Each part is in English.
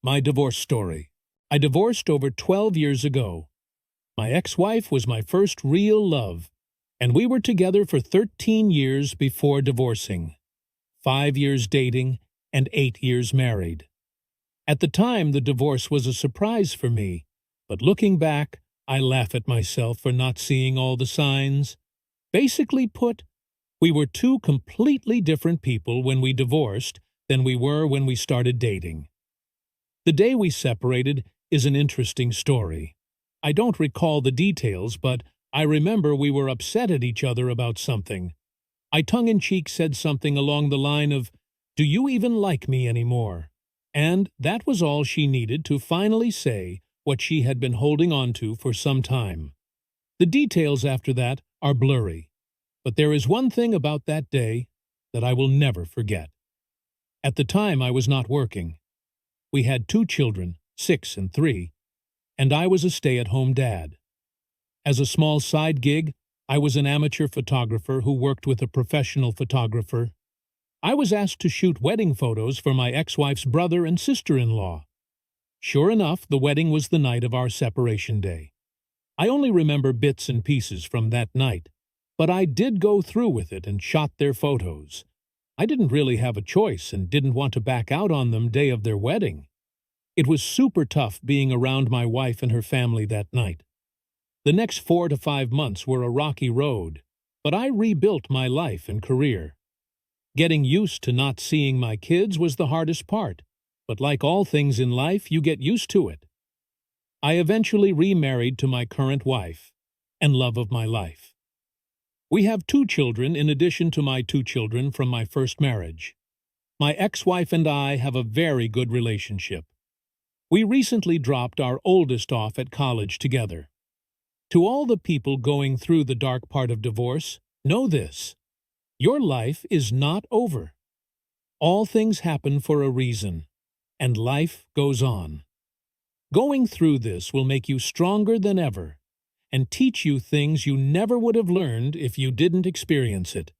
My divorce story. I divorced over 12 years ago. My ex-wife was my first real love, and we were together for 13 years before divorcing, 5 years dating, and 8 years married. At the time, the divorce was a surprise for me, but looking back, I laugh at myself for not seeing all the signs. Basically put, we were two completely different people when we divorced than we were when we started dating. The day we separated is an interesting story. I don't recall the details, but I remember we were upset at each other about something. I tongue-in-cheek said something along the line of, "Do you even like me anymore?" And that was all she needed to finally say what she had been holding on to for some time. The details after that are blurry, but there is one thing about that day that I will never forget. At the time, I was not working. We had 2 children, 6 and 3, and I was a stay-at-home dad. As a small side gig, I was an amateur photographer who worked with a professional photographer. I was asked to shoot wedding photos for my ex-wife's brother and sister-in-law. Sure enough, the wedding was the night of our separation day. I only remember bits and pieces from that night, but I did go through with it and shot their photos. I didn't really have a choice and didn't want to back out on them day of their wedding. It was super tough being around my wife and her family that night. The next 4 to 5 months were a rocky road, but I rebuilt my life and career. Getting used to not seeing my kids was the hardest part, but like all things in life, you get used to it. I eventually remarried to my current wife and love of my life. We have 2 children in addition to my 2 children from my first marriage. My ex-wife and I have a very good relationship. We recently dropped our oldest off at college together. To all the people going through the dark part of divorce, know this: your life is not over. All things happen for a reason, and life goes on. Going through this will make you stronger than ever and teach you things you never would have learned if you didn't experience it.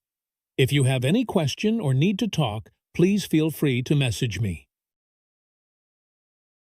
If you have any question or need to talk, please feel free to message me.